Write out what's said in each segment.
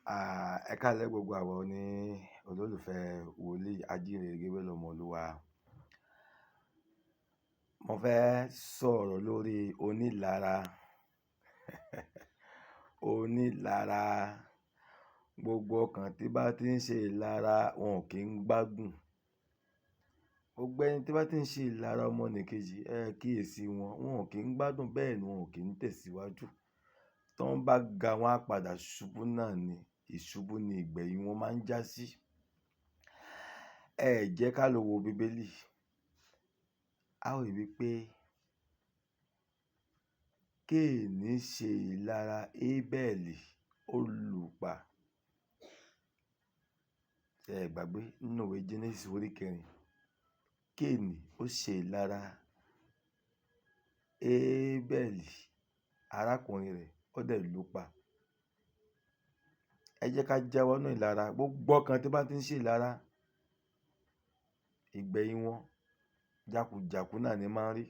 Ẹ káalẹ́ gbogbo àwọn olólùfẹ́ wòlíì Ajíhìnrere Gabriel Ọmọolúwa. Mo fẹ́ sọ̀rọ̀ lórí onílara. Onílara. Gbogbo ọkàn tí bá ti ń ṣe ìlara wọn kì í gbádùn. Gbogbo ẹni tí bá ti ń ṣe ìlara ọmọnìkejì kíyèsí wọn kì í gbádùn, bẹ́ẹ̀ ni wọn kì í tẹ̀síwájú. Tí wọ́n bá ga wọn á padà ṣubú náà ni. Ìṣubú ni ìgbẹ̀yìn wọn máa ń já sí. Ẹ jẹ́ ká lọ wo Bíbélì. A ó rí wípé Kéènì ṣe ìlara Ébẹ́lì, ó lù ú pa. Ẹ gbàgbé nínú ìwé Genesis orí 4. Kéènì ó ṣe ìlara Ébẹ́lì, arákùnrin rẹ̀, ó dẹ̀ lù ú pa. Ẹ jẹ́ ká jáwọ́ nínú ìlara. Gbogbo ọkàn tí bá ti ń ṣe ìlara, ìgbẹ̀yìn wọn jákujàku náà ni máa ń rí.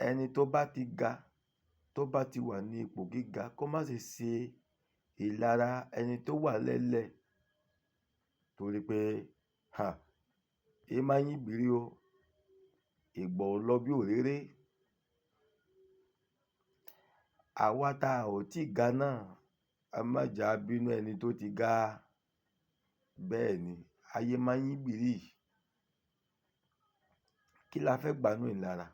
Ẹni tó bá ti ga, tó bá ti wà ní ipò gíga, kó má ṣe ìlara ẹni tó wà lẹ́lẹ̀, torí pé máa ń yí bìrí o, ìgbà ò lọ bí òréré. Àwa tá ò tí ga náà, a má jà bínú ẹni tó ti ga. Bẹ́ẹ̀ ni ayé máa ń yí bìrí. Kí la fẹ́ gbà nínú ìlara?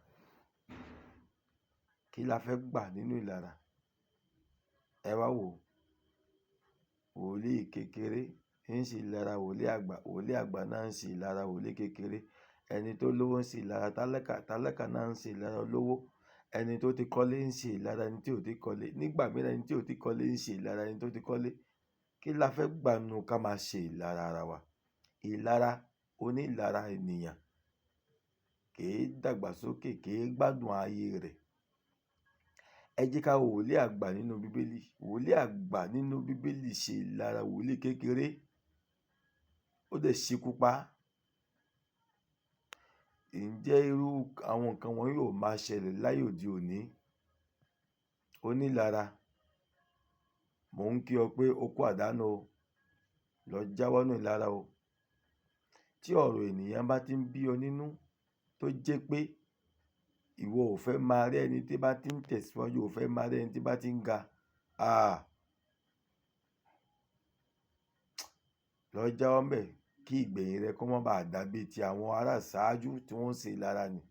Kí la fẹ́ gbà nínú ìlara? Ẹ wá wò ó. Wòlíì kékeré ń ṣe ìlara wòlíì àgbà, wòlíì àgbà náà ń ṣe ìlara wòlíì kékeré. Ẹni tó lówó ń ṣe ìlara tálákà, tálákà náà ń ṣe ìlara olówó. Ẹni tó ti kọ́lé ń ṣe ìlara ẹni tí ò tí kọ́lé. Nígbà mìíràn ẹni tí ò tí kọ́lé ń ṣe ìlara ẹni tó ti kọ́lé. Kí la fẹ́ gbà nínú ká máa ṣe ìlara ara wa? Ìlara, onílara ènìyàn kì í dàgbàsókè, kì í gbádùn ayé rẹ̀. Ẹ jẹ́ ká wo wòlíì àgbà nínú Bíbélì. Wòlíì àgbà nínú Bíbélì ṣe ìlara wòlíì kékeré, ó dẹ̀ ṣekú pa. Ǹjẹ́ irú àwọn nǹkan wọn yóò máa ṣẹlẹ̀ láyé òde òní? Onílara, mò ń kí ọ pé o kú àdánù o. Lọ jáwọ́ nínú ìlara o. Tí ọ̀rọ̀ ènìyàn bá ti ń bí ọ nínú, tó jẹ́ pé ìwọ ò fẹ́ máa rí ẹni tí bá ti ń tẹ̀síwájú, ò fẹ́ máa rí ẹni tí bá ti ń ga, lọ jáwọ́ ńbẹ̀ kí ìgbẹ̀yìn rẹ kó má baà dàbí ti àwọn ará ìṣáájú tí wọ́n ń ṣe ìlara nì.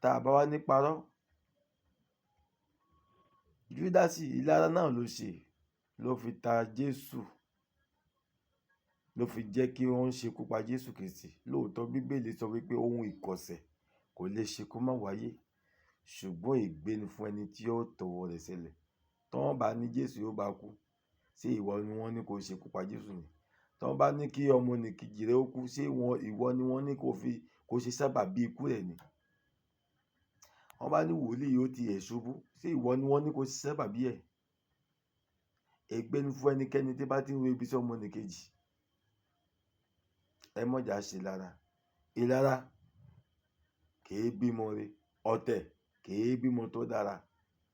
Tá a bá wá ní parọ́, Júdásì ìlara náà ló ṣe, ló fi ta Jésù, ló fi jẹ́ kí wọ́n ṣekú pa Jésù Kristì. Lóòótọ́ Bíbélì sọ wípé ohun ìkọ̀sẹ̀ kò lè ṣe kó má wáyé, ṣùgbọ́n ègbé ni fún ẹni tí yóò tọwọ́ rẹ̀ ṣẹlẹ̀. Tí wọ́n bá ní Jésù yóò bá kú, ṣé ìwọ ni wọ́n ní kó ṣekú pa Jésù ni? Tí wọ́n bá ní kí ọmọnìkejì rẹ ó kú, ṣé ìwọ ni wọ́n ní kó ṣe sábàbí ikú rẹ̀ ni? Wọ́n bá ní wòlíì yóò tiẹ̀ ṣubú, ṣé ìwọ ni wọ́n ní kó ṣe sábàbí ẹ̀? Ègbé ni fún ẹnikẹ́ni tí bá ti ń ro ibi sí ọmọnìkejì. Ẹ má jà ṣe ìlara. Ìlara kì í bímọ re. Ọ̀tẹ̀ kì í bímọ tó dára.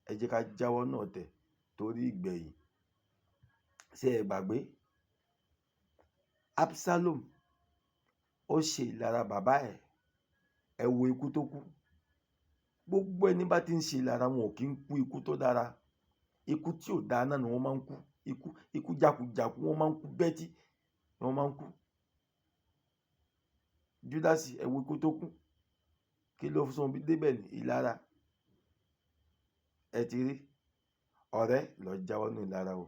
Ẹ jẹ́ ká jáwọ́ nínú ọ̀tẹ̀ torí ìgbẹ̀yìn. Ṣé ẹ gbàgbé? Absalom ó ṣe ìlara bàbá ẹ̀. Ẹ wo ikú tó kú. Gbogbo ẹni bá ti ń ṣe ìlara wọn ò kí ń kú ikú tó dára. Ikú tí ò dáa náà ni wọ́n máa ń kú. Ikú jákujàku wọ́n máa ń kú, bẹ́tí ni wọ́n máa ń kú. Júdásì, ẹ wo ikú tó kú. Kí ló sún débẹ̀ ní ìlara? Ẹ ti rí. Ọ̀rẹ́, lọ jáwọ́ nínú ìlara o.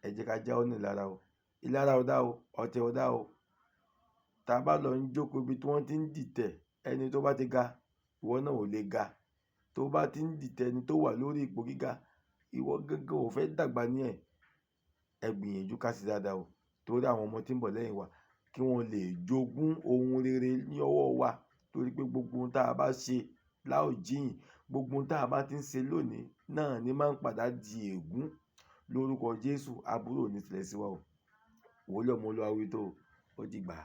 Ẹ jẹ́ ká jáwọ́ nínú ìlara o. Ìlara ò dá o, ọ̀tẹ̀ ò dá o. Tá a bá lọ ń jókòó ibi tí wọ́n ti ń dìtẹ̀ ẹni tó bá ti ga, ìwọ náà ò lè ga. Tó bá ti ń dìtẹ̀ ẹni tó wà lórí ipò gíga, ìwọ gangan ò fẹ́ dàgbà ní ẹ̀. Ẹ gbìyànjú ká ṣe dáadáa o, torí àwọn ọmọ tí ń bọ̀ lẹ́yìn wa kí wọ́n lè jogún ohun rere ní ọwọ́ wa. Torí pé gbogbo ohun tá a bá ṣe lá ò jíyìn. Gbogbo ohun tá a bá ti ń ṣe lónìí náà ni máa ń padà di ègún. Lórúkọ Jésù, aburú ò ní ṣẹlẹ̀ sí wa o. Wòlíì Ọmọolúwa wí tó, ó dìgbà.